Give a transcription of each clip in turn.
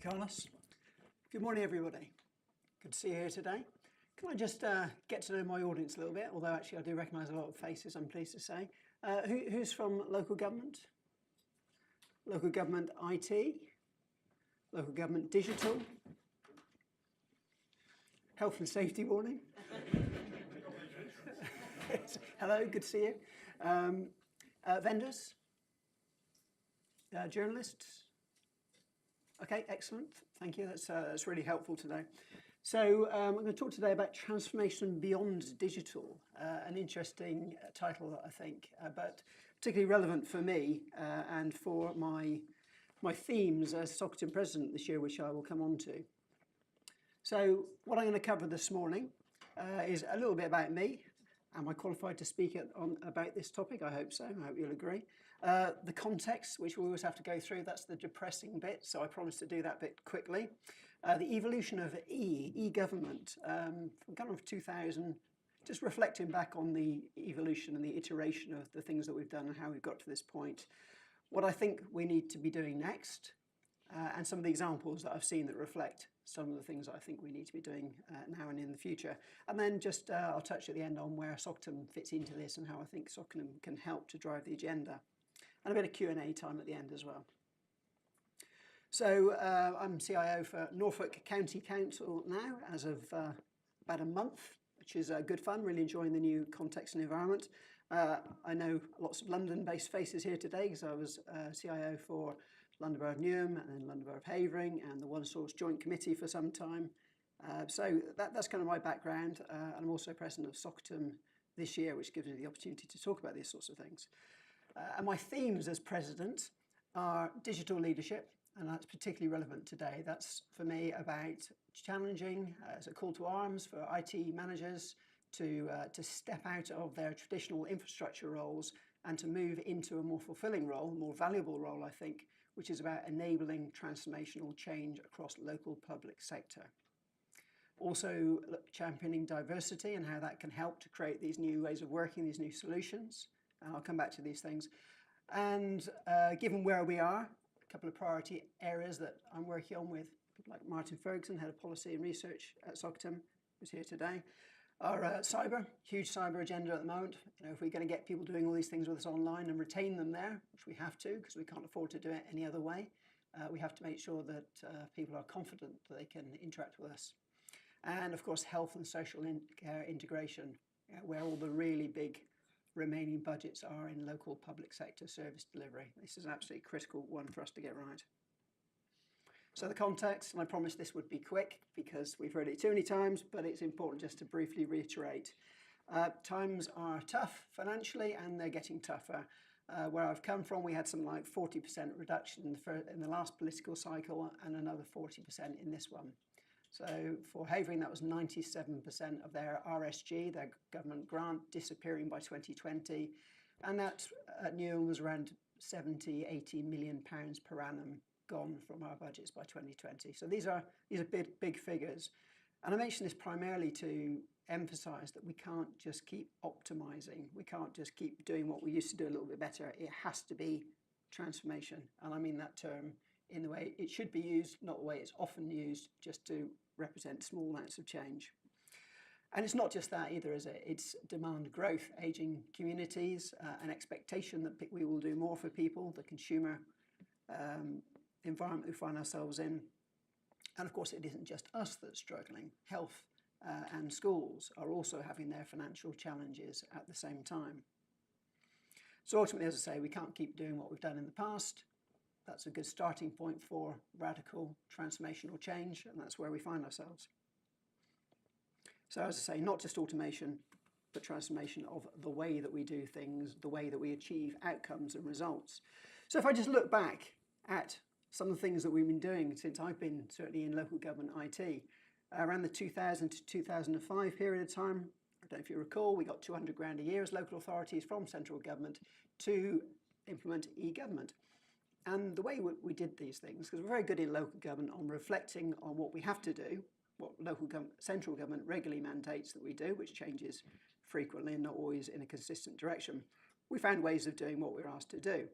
Thank you, Carlos. Good morning, everybody. Good to see you here today. Can I just get to know my audience a little bit? Although actually I do recognise a lot of faces, I'm pleased to say. Who's from local government? Local government IT? Local government digital? Health and safety warning? Hello, good to see you. Vendors? Journalists? Okay, excellent. Thank you. That's really helpful today. So I'm going to talk today about transformation beyond digital, an interesting title, I think, but particularly relevant for me and for my themes as Stockton President this year, which I will come on to. So what I'm going to cover this morning is a little bit about me. Am I qualified to speak about this topic? I hope so. I hope you'll agree. The context, which we always have to go through, that's the depressing bit, so I promise to do that bit quickly. The evolution of e-government from kind of 2000, just reflecting back on the evolution and the iteration of the things that we've done and how we've got to this point. What I think we need to be doing next, and some of the examples that I've seen that reflect some of the things that I think we need to be doing now and in the future. And then just I'll touch at the end on where Stockton fits into this and how I think Stockton can help to drive the agenda. And a bit of Q&A time at the end as well. So I'm CIO for Norfolk County Council now as of about a month, which is good fun, really enjoying the new context and environment. I know lots of London-based faces here today because I was CIO for London Borough of Newham and then London Borough of Havering and the One Source Joint Committee for some time. So that's kind of my background. And I'm also president of Stockton this year, which gives me the opportunity to talk about these sorts of things. And my themes as president are digital leadership, and that's particularly relevant today. That's for me about challenging as a call to arms for IT managers to step out of their traditional infrastructure roles and to move into a more fulfilling role, more valuable role, I think, which is about enabling transformational change across local public sector. Also championing diversity and how that can help to create these new ways of working, these new solutions. And I'll come back to these things. And given where we are, a couple of priority areas that I'm working on with people like Martin Ferguson, Head of Policy and Research at Stockton, who's here today, are cyber, huge cyber agenda at the moment. You know, if we're going to get people doing all these things with us online and retain them there, which we have to because we can't afford to do it any other way, we have to make sure that people are confident that they can interact with us. And of course, health and social care integration, where all the really big remaining budgets are in local public sector service delivery. This is an absolutely critical one for us to get right. So the context, and I promised this would be quick because we've heard it too many times, but it's important just to briefly reiterate. Times are tough financially and they're getting tougher. Where I've come from, we had something like 40% reduction in the last political cycle and another 40% in this one. So for Havering, that was 97% of their RSG, their government grant, disappearing by 2020. And that at Newham was around 70, 80 million pounds per annum gone from our budgets by 2020. So these are big figures. And I mention this primarily to emphasize that we can't just keep optimizing. We can't just keep doing what we used to do a little bit better. It has to be transformation. And I mean that term in the way it should be used, not the way it's often used, just to represent small amounts of change. And it's not just that either, is it? It's demand growth, ageing communities, an expectation that we will do more for people, the consumer environment we find ourselves in. And of course, it isn't just us that's struggling. Health and schools are also having their financial challenges at the same time. So ultimately, as I say, we can't keep doing what we've done in the past. That's a good starting point for radical transformational change, and that's where we find ourselves. So as I say, not just automation, but transformation of the way that we do things, the way that we achieve outcomes and results. So if I just look back at some of the things that we've been doing since I've been certainly in local government IT, around the 2000 to 2005 period of time, I don't know if you recall, we got 200 grand a year as local authorities from central government to implement e-government. And the way we did these things, because we're very good in local government on reflecting on what we have to do, what central government regularly mandates that we do, which changes frequently and not always in a consistent direction. We found ways of doing what we were asked to do.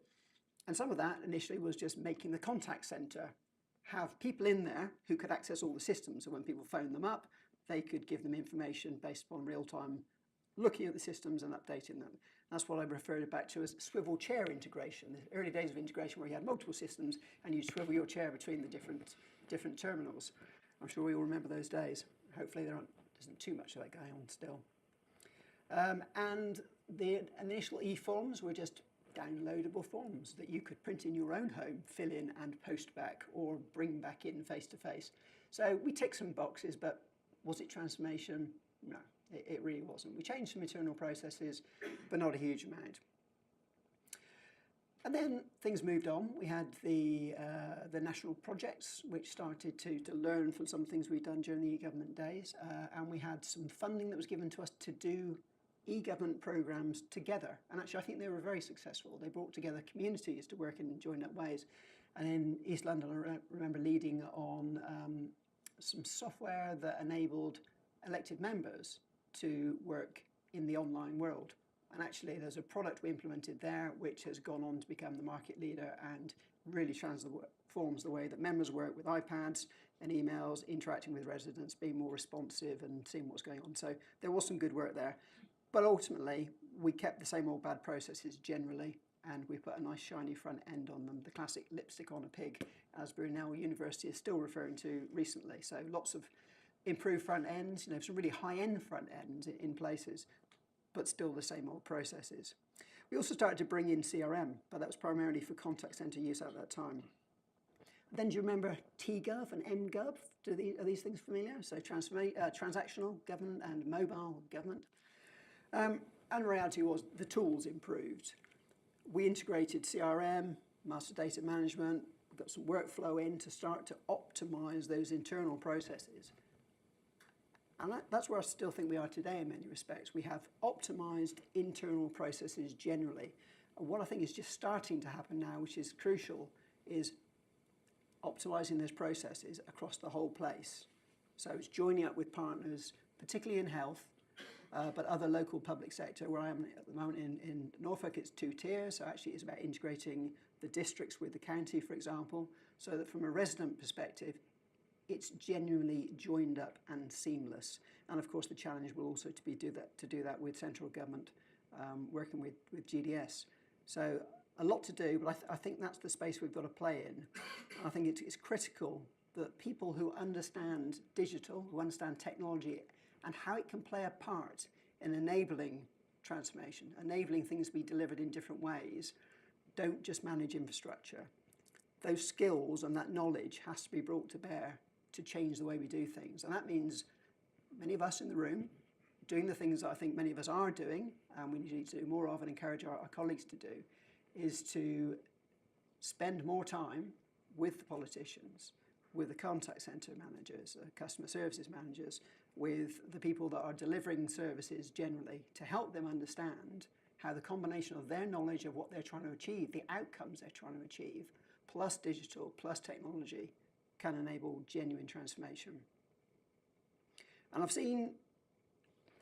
And some of that initially was just making the contact centre have people in there who could access all the systems. So when people phoned them up, they could give them information based upon real-time looking at the systems and updating them. That's what I referred back to as swivel chair integration, the early days of integration where you had multiple systems and you swivel your chair between the different terminals. I'm sure we all remember those days. Hopefully there isn't too much of that going on still. And the initial e-forms were just downloadable forms that you could print in your own home, fill in and post back or bring back in face to face. So we ticked some boxes, but was it transformation? No, it really wasn't. We changed some internal processes, but not a huge amount. And then things moved on. We had the national projects, which started to learn from some things we'd done during the e-government days. And we had some funding that was given to us to do e-government programs together. And actually, I think they were very successful. They brought together communities to work in joined-up ways. And in East London, I remember leading on some software that enabled elected members to work in the online world. And actually, there's a product we implemented there which has gone on to become the market leader and really transforms the way that members work with iPads and emails, interacting with residents, being more responsive and seeing what's going on. So there was some good work there. But ultimately, we kept the same old bad processes generally, and we put a nice shiny front end on them, the classic lipstick on a pig, as Brunel University is still referring to recently. So lots of improved front ends, some really high-end front ends in places, but still the same old processes. We also started to bring in CRM, but that was primarily for contact centre use at that time. Then do you remember TGov and MGov? Are these things familiar? So transactional government and mobile government. And the reality was the tools improved. We integrated CRM, master data management, we got some workflow in to start to optimize those internal processes. And that's where I still think we are today in many respects. We have optimized internal processes generally. And what I think is just starting to happen now, which is crucial, is optimizing those processes across the whole place. So it's joining up with partners, particularly in health, but other local public sector. Where I am at the moment in Norfolk, it's 2 tiers. So actually it's about integrating the districts with the county, for example, so that from a resident perspective, it's genuinely joined up and seamless. And of course, the challenge will also to do that with central government, working with GDS. So a lot to do, but I think that's the space we've got to play in. I think it's critical that people who understand digital, who understand technology, and how it can play a part in enabling transformation, enabling things to be delivered in different ways, don't just manage infrastructure. Those skills and that knowledge has to be brought to bear to change the way we do things. And that means many of us in the room doing the things that I think many of us are doing, and we need to do more of and encourage our colleagues to do, is to spend more time with the politicians, with the contact centre managers, customer services managers, with the people that are delivering services generally, to help them understand how the combination of their knowledge of what they're trying to achieve, the outcomes they're trying to achieve, plus digital, plus technology, can enable genuine transformation. And I've seen,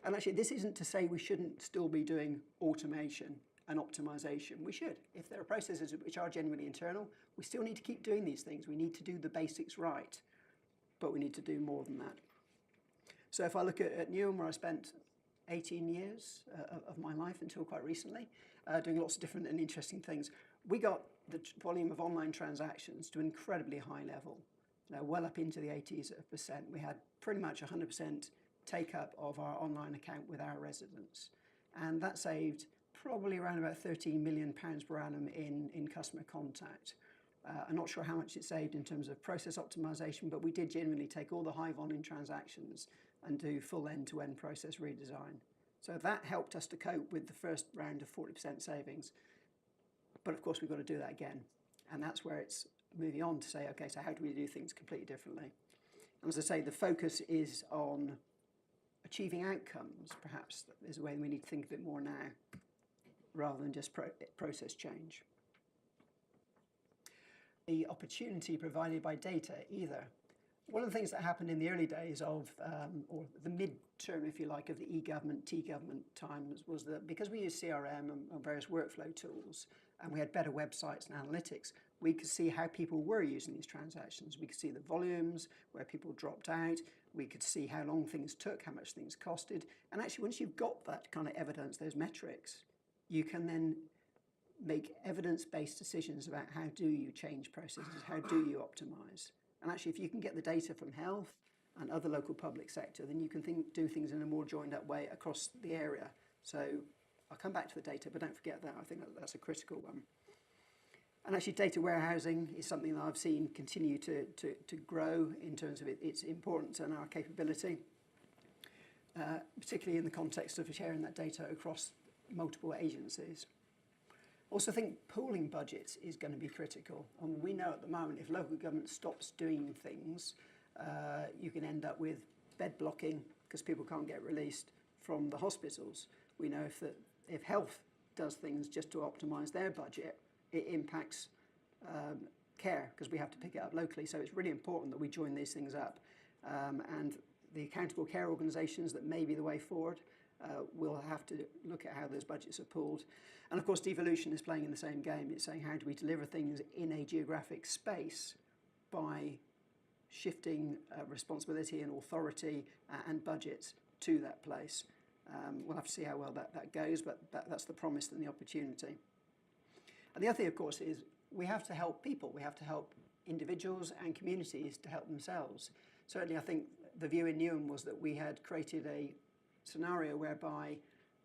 and actually this isn't to say we shouldn't still be doing automation and optimization. We should. If there are processes which are genuinely internal, we still need to keep doing these things. We need to do the basics right, but we need to do more than that. So if I look at Newham, where I spent 18 years of my life until quite recently, doing lots of different and interesting things, we got the volume of online transactions to an incredibly high level, well up into the 80s%. We had pretty much 100% take up of our online account with our residents. And that saved probably around about £13 million per annum in customer contact. I'm not sure how much it saved in terms of process optimization, but we did genuinely take all the high volume transactions and do full end-to-end process redesign. So that helped us to cope with the first round of 40% savings. But of course, we've got to do that again. And that's where it's moving on to say, okay, so how do we do things completely differently? And as I say, the focus is on achieving outcomes, perhaps, is the way we need to think of it more now, rather than just process change. The opportunity provided by data, either. One of the things that happened in the early days of, or the mid-term, if you like, of the e-government, T-government times was that because we used CRM and various workflow tools, and we had better websites and analytics, we could see how people were using these transactions. We could see the volumes, where people dropped out. We could see how long things took, how much things costed. And actually, once you've got that kind of evidence, those metrics, you can then make evidence-based decisions about how do you change processes, how do you optimize. And actually, if you can get the data from health and other local public sector, then you can do things in a more joined-up way across the area. So I'll come back to the data, but don't forget that. I think that's a critical one. And actually, data warehousing is something that I've seen continue to grow in terms of its importance and our capability, particularly in the context of sharing that data across multiple agencies. Also, I think pooling budgets is going to be critical. And we know at the moment, if local government stops doing things, you can end up with bed blocking because people can't get released from the hospitals. We know if health does things just to optimise their budget, it impacts care because we have to pick it up locally. So it's really important that we join these things up. And the accountable care organisations that may be the way forward will have to look at how those budgets are pooled. And of course, devolution is playing in the same game. It's saying how do we deliver things in a geographic space by shifting responsibility and authority and budgets to that place. We'll have to see how well that goes, but that's the promise and the opportunity. And the other thing, of course, is we have to help people. We have to help individuals and communities to help themselves. Certainly, I think the view in Newham was that we had created a scenario whereby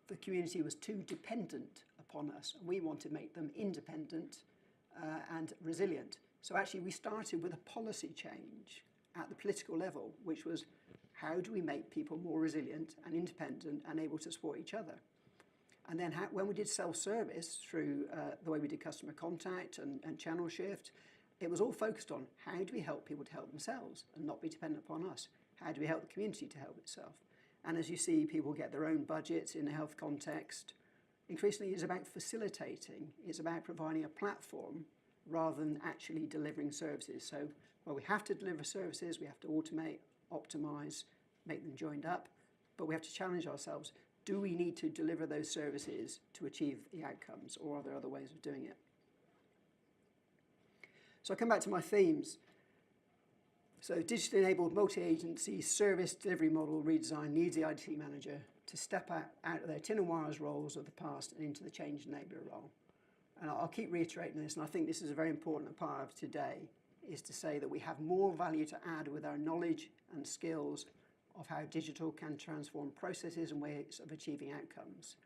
the community was too dependent upon us. We want to make them independent and resilient. So actually, we started with a policy change at the political level, which was how do we make people more resilient and independent and able to support each other? And then when we did self-service through the way we did customer contact and channel shift, it was all focused on how do we help people to help themselves and not be dependent upon us? How do we help the community to help itself? And as you see people get their own budgets in a health context, increasingly it's about facilitating. It's about providing a platform rather than actually delivering services. So, well, we have to deliver services, we have to automate, optimize, make them joined up, but we have to challenge ourselves. Do we need to deliver those services to achieve the outcomes, or are there other ways of doing it? So I come back to my themes. So digitally enabled multi-agency service delivery model redesign needs the IT manager to step out of their tin and wires roles of the past and into the change enabler role. And I'll keep reiterating this, and I think this is a very important part of today, is to say that we have more value to add with our knowledge and skills of how digital can transform processes and ways of achieving outcomes.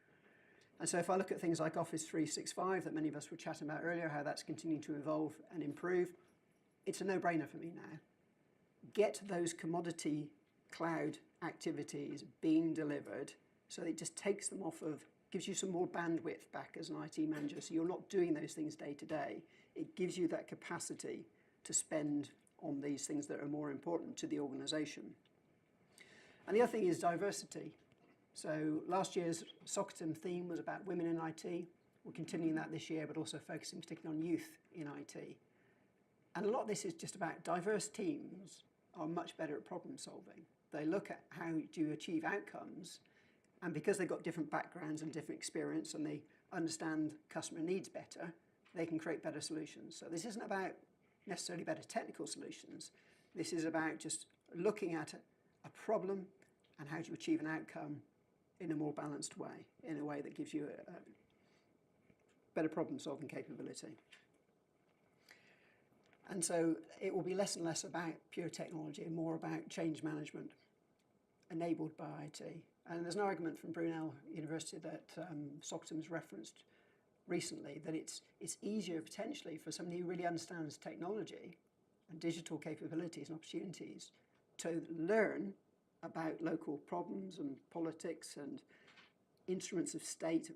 And so if I look at things like Office 365 that many of us were chatting about earlier, how that's continuing to evolve and improve, it's a no-brainer for me now. Get those commodity cloud activities being delivered so that it just takes them off of, gives you some more bandwidth back as an IT manager, so you're not doing those things day to day. It gives you that capacity to spend on these things that are more important to the organisation. And the other thing is diversity. So last year's Socketon theme was about women in IT. We're continuing that this year, but also focusing particularly on youth in IT. And a lot of this is just about diverse teams are much better at problem solving. They look at how do you achieve outcomes, and because they've got different backgrounds and different experience and they understand customer needs better, they can create better solutions. So this isn't about necessarily better technical solutions. This is about just looking at a problem and how do you achieve an outcome in a more balanced way, in a way that gives you a better problem-solving capability. And so it will be less and less about pure technology and more about change management enabled by IT. And there's an argument from Brunel University that Socketon was referenced recently, that it's easier potentially for somebody who really understands technology and digital capabilities and opportunities to learn about local problems and politics and instruments of state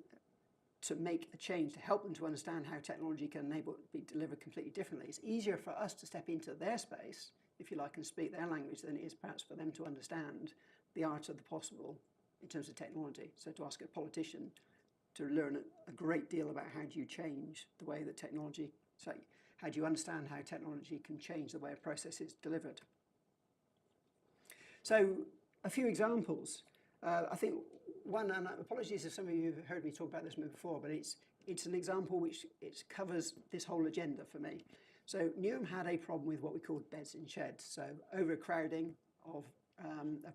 to make a change, to help them to understand how technology can be delivered completely differently. It's easier for us to step into their space, if you like, and speak their language than it is perhaps for them to understand the art of the possible in terms of technology. So to ask a politician to learn a great deal about how do you change the way that technology, so how do you understand how technology can change the way a process is delivered. So a few examples. I think one, and apologies if some of you have heard me talk about this before, but it's it's an example which it covers this whole agenda for me. So Newham had a problem with what we called beds in sheds, so overcrowding of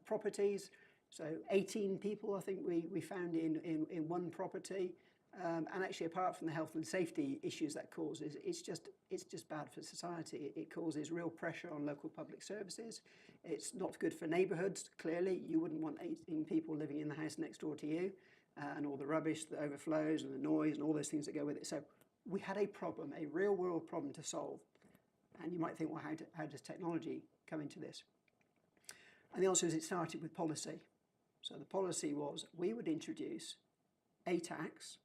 properties. So 18 people, I think we found in one property. And actually, apart from the health and safety issues that causes, it's just bad for society. It causes real pressure on local public services. It's not good for neighbourhoods. Clearly, you wouldn't want 18 people living in the house next door to you, and all the rubbish that overflows and the noise and all those things that go with it. So we had a problem, a real world problem to solve. And you might think, well, how does technology come into this? And the answer is it started with policy. So the policy was we would introduce a tax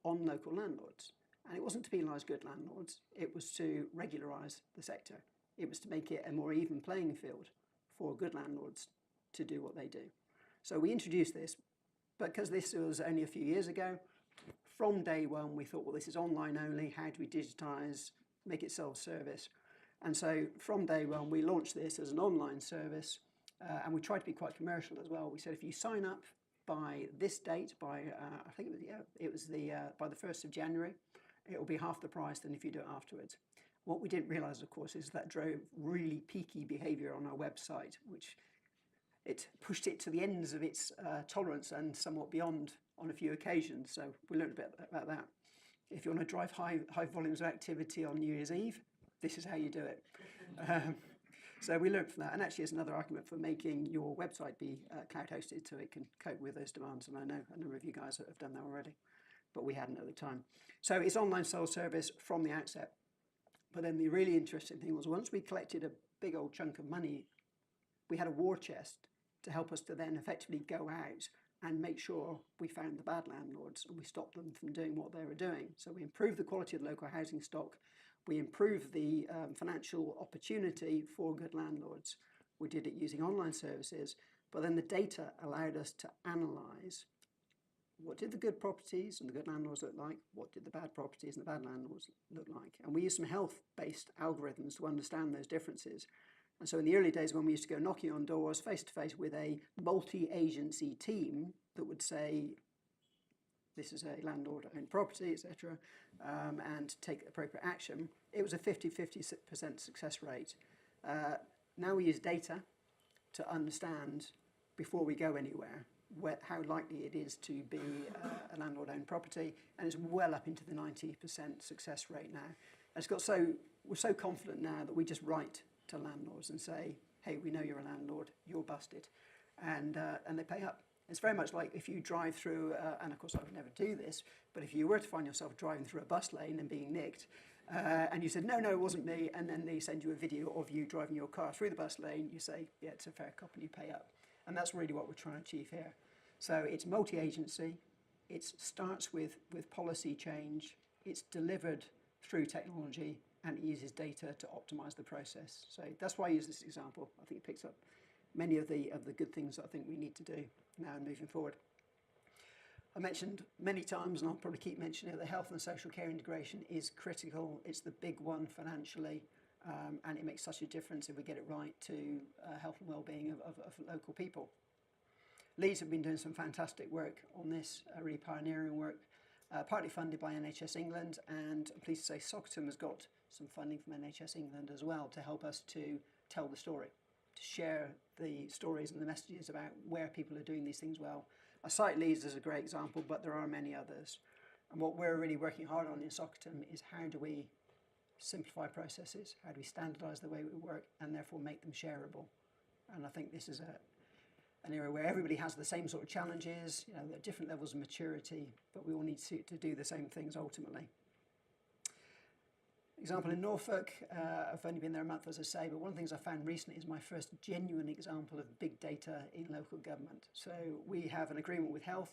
on local landlords. And it wasn't to penalise good landlords, it was to regularise the sector. It was to make it a more even playing field for good landlords to do what they do. So we introduced this, but because this was only a few years ago, from day one we thought, well, this is online only, how do we digitise, make it self-service? And so from day one we launched this as an online service, and we tried to be quite commercial as well. We said if you sign up by this date, by I think by the 1st of January, it will be half the price than if you do it afterwards. What we didn't realise, of course, is that drove really peaky behaviour on our website, which it pushed it to the ends of its tolerance and somewhat beyond on a few occasions. So we learned a bit about that. If you want to drive high volumes of activity on New Year's Eve, this is how you do it. So we learned from that, and actually it's another argument for making your website be cloud hosted so it can cope with those demands, and I know a number of you guys have done that already, but we hadn't at the time. So it's online self-service from the outset. But then the really interesting thing was once we collected a big old chunk of money, we had a war chest to help us to then effectively go out and make sure we found the bad landlords and we stopped them from doing what they were doing. So we improved the quality of the local housing stock. We improved the financial opportunity for good landlords. We did it using online services, but then the data allowed us to analyse what did the good properties and the good landlords look like, what did the bad properties and the bad landlords look like. And we used some health-based algorithms to understand those differences. And so in the early days when we used to go knocking on doors face-to-face with a multi-agency team that would say, this is a landlord-owned property, etc., and take appropriate action, it was a 50% success rate. Now we use data to understand, before we go anywhere, how likely it is to be a landlord-owned property, and it's well up into the 90% success rate now. And we're so confident now that we just write to landlords and say, hey, we know you're a landlord, you're busted, and they pay up. It's very much like if you drive through, and of course I would never do this, but if you were to find yourself driving through a bus lane and being nicked, and you said, no, it wasn't me, and then they send you a video of you driving your car through the bus lane, you say, yeah, it's a fair cop, and you pay up. And that's really what we're trying to achieve here. So it's multi-agency, it starts with policy change, it's delivered through technology, and it uses data to optimise the process. So that's why I use this example. I think it picks up many of the good things that I think we need to do now and moving forward. I mentioned many times, and I'll probably keep mentioning it, that health and social care integration is critical. It's the big one financially, and it makes such a difference if we get it right to health and well-being of local people. Leeds have been doing some fantastic work on this, really pioneering work, partly funded by NHS England, and I'm pleased to say Sockton has got some funding from NHS England as well to help us to tell the story, to share the stories and the messages about where people are doing these things well. I cite Leeds as a great example, but there are many others. And what we're really working hard on in Sockton is how do we simplify processes, how do we standardise the way we work, and therefore make them shareable. And I think this is an area where everybody has the same sort of challenges, there are different levels of maturity, but we all need to do the same things ultimately. Example in Norfolk, I've only been there a month, as I say, but one of the things I found recently is my first genuine example of big data in local government. So we have an agreement with Health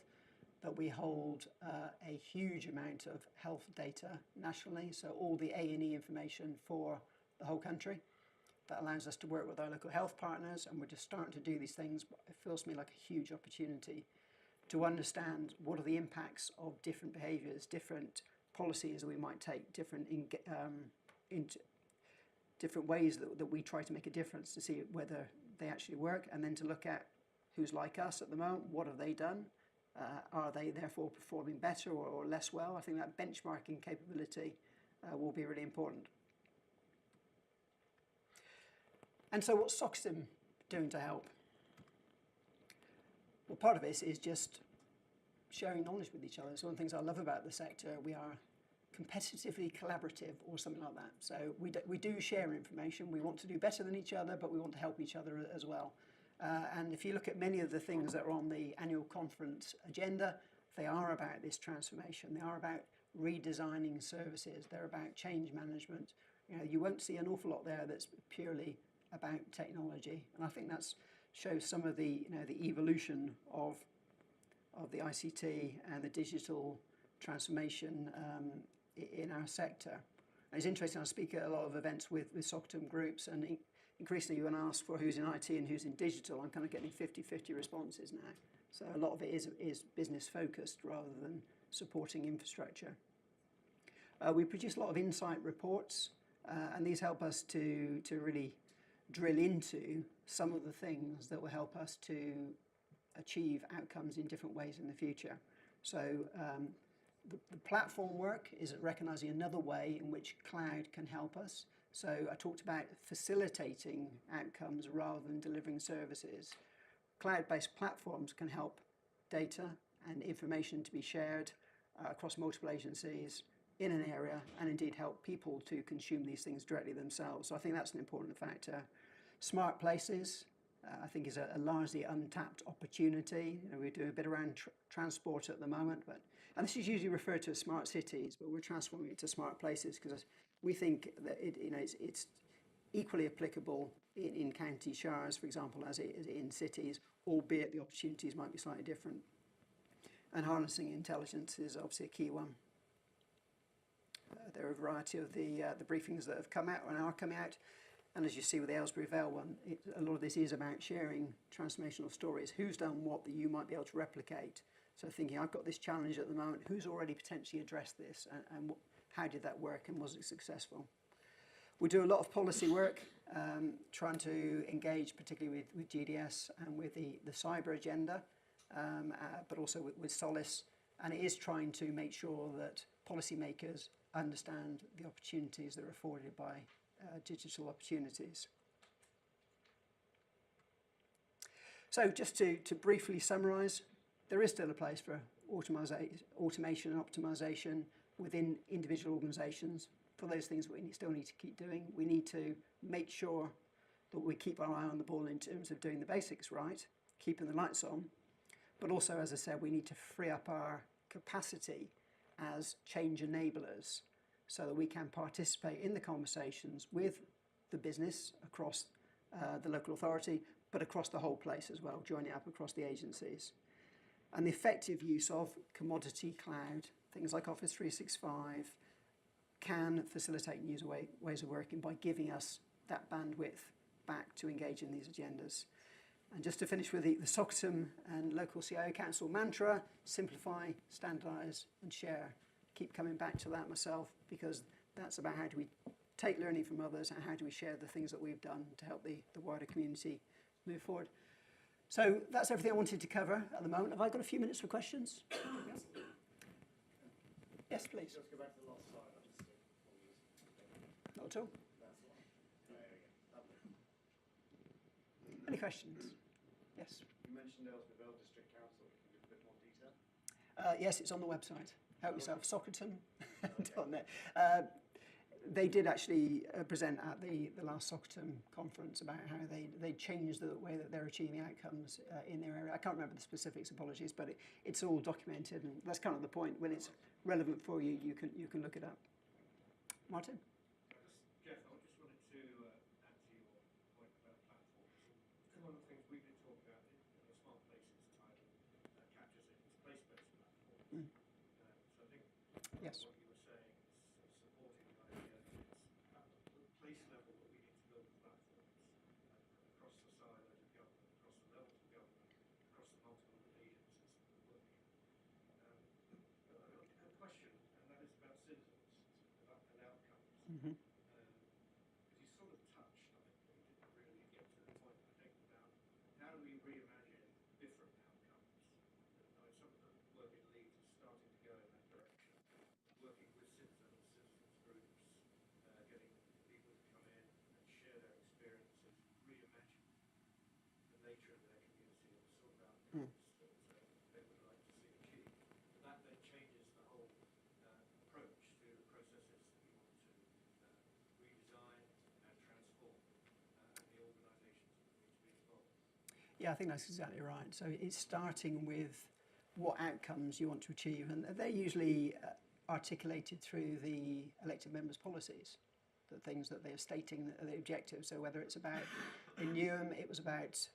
that we hold a huge amount of health data nationally, so all the A&E information for the whole country. That allows us to work with our local health partners, and we're just starting to do these things, but it feels to me like a huge opportunity to understand what are the impacts of different behaviours, different policies that we might take, different ways that we try to make a difference to see whether they actually work, and then to look at who's like us at the moment, what have they done, Are they therefore performing better or less well? I think that benchmarking capability will be really important. And so what's Soxtim doing to help? Well, part of this is just sharing knowledge with each other. It's one of the things I love about the sector. We are competitively collaborative or something like that. So we do share information. We want to do better than each other, but we want to help each other as well. And if you look at many of the things that are on the annual conference agenda, they are about this transformation. They are about redesigning services. They're about change management. You won't see an awful lot there that's purely about technology. And I think that shows some of the the evolution of the ICT and the digital transformation in our sector. And it's interesting, I speak at a lot of events with Soxtim groups, and increasingly when I ask for who's in IT and who's in digital, I'm kind of getting 50-50 responses now. So a lot of it is business focused rather than supporting infrastructure. We produce a lot of insight reports, and these help us to really drill into some of the things that will help us to achieve outcomes in different ways in the future. So the platform work is recognising another way in which cloud can help us. So I talked about facilitating outcomes rather than delivering services. Cloud-based platforms can help data and information to be shared across multiple agencies in an area, and indeed help people to consume these things directly themselves. So I think that's an important factor. Smart places, I think, is a largely untapped opportunity. We're doing a bit around transport at the moment, and this is usually referred to as smart cities, but we're transforming it to smart places because we think that it's equally applicable in county shires, for example, as it is in cities, albeit the opportunities might be slightly different. And harnessing intelligence is obviously a key one. There are a variety of the briefings that have come out and are coming out. And as you see with the Aylesbury Vale one, a lot of this is about sharing transformational stories. Who's done what that you might be able to replicate? So thinking, I've got this challenge at the moment, who's already potentially addressed this, and how did that work, and was it successful? We do a lot of policy work, trying to engage particularly with GDS and with the cyber agenda, but also with Solace. And it is trying to make sure that policymakers understand the opportunities that are afforded by digital opportunities. So just to briefly summarise, there is still a place for automation and optimisation within individual organisations. For those things we still need to keep doing, we need to make sure that we keep our eye on the ball in terms of doing the basics right, keeping the lights on, but also, as I said, we need to free up our capacity as change enablers so that we can participate in the conversations with the business across the local authority, but across the whole place as well, joining up across the agencies. And the effective use of commodity cloud, things like Office 365, can facilitate new ways of working by giving us that bandwidth back to engage in these agendas. And just to finish with the Soxtim and local CIO Council mantra, simplify, standardise and share. Keep coming back to that myself, because that's about how do we take learning from others and how do we share the things that we've done to help the wider community move forward. So that's everything I wanted to cover at the moment. Have I got a few minutes for questions? Yes, yes, please. Just go back to the last slide. Not at all. Any questions? Yes. You mentioned Aylesbury Vale District Council. Can you give a bit more detail? Yes, it's on the website. Help yourself, Socherton.net. They did actually present at the last Socherton conference about how they changed the way that they're achieving outcomes in their area. I can't remember the specifics, apologies, but it's all documented, and that's kind of the point. When it's relevant for you, you can look it up. Martin? Geoff, I just wanted to add to your point about platforms. One of the things we've been talking about in the Smart Places title captures it. It's place-based platforms. So I think Yes. what you were saying is supporting the idea that it's at the place level that we need to build the platforms across the silos of government, across the levels of government, across the multiple agencies that we're working. But I've got a question, and that is about citizens and outcomes. Mm-hmm. Because you sort of touched on it, but you didn't really get to the point, I think, about how do we reimagine different outcomes. Some of them data in their community and sort out goals that they would like to see achieved. That then changes the whole approach to the processes that you want to redesign and transform, and the organisations that need to be involved. Yeah, I think that's exactly right. So it's starting with what outcomes you want to achieve, and they're usually articulated through the elected members' policies, the things that they're stating are the objectives. So whether it's about, in Newham, it was about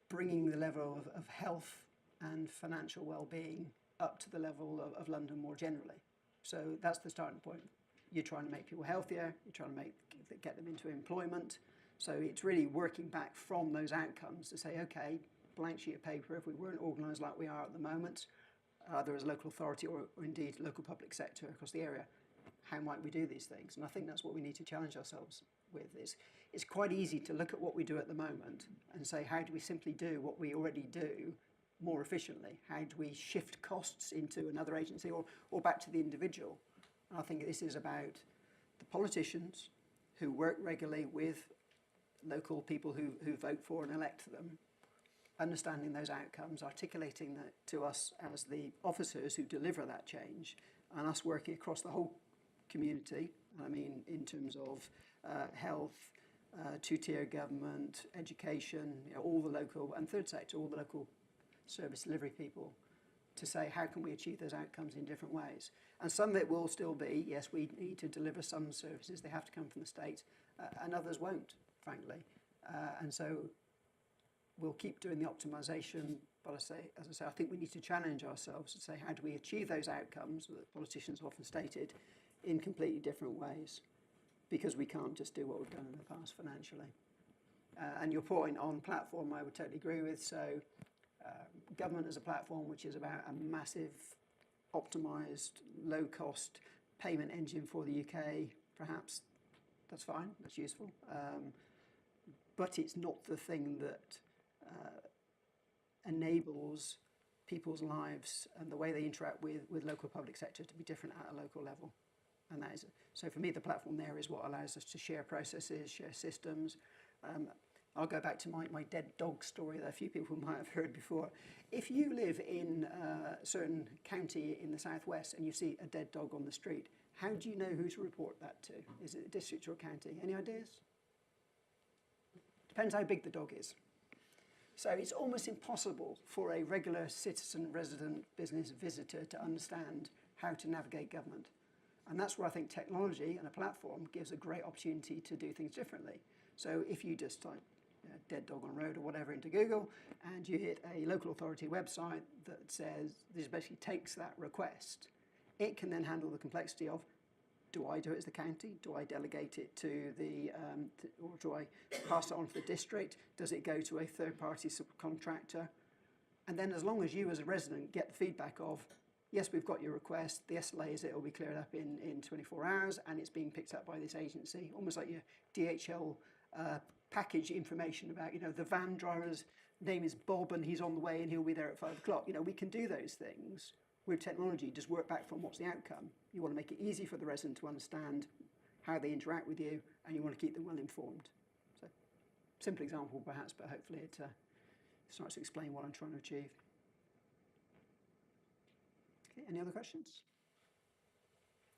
bringing the level of health and financial well-being up to the level of London more generally. So that's the starting point. You're trying to make people healthier, you're trying to get them into employment. So it's really working back from those outcomes to say, okay, blank sheet of paper, if we weren't organised like we are at the moment, either as a local authority or indeed local public sector across the area, how might we do these things? And I think that's what we need to challenge ourselves with. It's quite easy to look at what we do at the moment and say, how do we simply do what we already do more efficiently? How do we shift costs into another agency or back to the individual? And I think this is about the politicians who work regularly with local people who vote for and elect them, understanding those outcomes, articulating that to us as the officers who deliver that change, and us working across the whole community. I mean, in terms of health, two-tier government, education, all the local, and third sector, all the local service delivery people, to say how can we achieve those outcomes in different ways. And some of it will still be, yes, we need to deliver some services, they have to come from the state, and others won't, frankly. And so we'll keep doing the optimisation, but as I say, I think we need to challenge ourselves to say, how do we achieve those outcomes that politicians have often stated in completely different ways? Because we can't just do what we've done in the past financially. And your point on platform, I would totally agree with. So government as a platform, which is about a massive, optimised, low-cost payment engine for the UK, perhaps that's fine, that's useful. But it's not the thing that enables people's lives and the way they interact with local public sector to be different at a local level. And that is, so for me, the platform there is what allows us to share processes, share systems. I'll go back to my dead dog story that a few people might have heard before. If you live in a certain county in the southwest and you see a dead dog on the street, how do you know who to report that to? Is it a district or a county? Any ideas? Depends how big the dog is. So it's almost impossible for a regular citizen, resident, business visitor to understand how to navigate government. And that's where I think technology and a platform gives a great opportunity to do things differently. So if you just type dead dog on road or whatever into Google and you hit a local authority website that says, this basically takes that request, it can then handle the complexity of, do I do it as the county? Do I delegate it to the, or do I pass it on to the district? Does it go to a third-party subcontractor? And then as long as you as a resident get the feedback of, yes, we've got your request, the SLA is it will be cleared up in 24 hours and it's being picked up by this agency, almost like your DHL package information about, the van driver's name is Bob and he's on the way and he'll be there at 5 o'clock. We can do those things with technology, just work back from what's the outcome. You want to make it easy for the resident to understand how they interact with you and you want to keep them well informed. So, simple example perhaps, but hopefully it starts to explain what I'm trying to achieve. Okay, any other questions?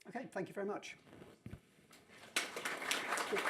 Okay, thank you very much. Good.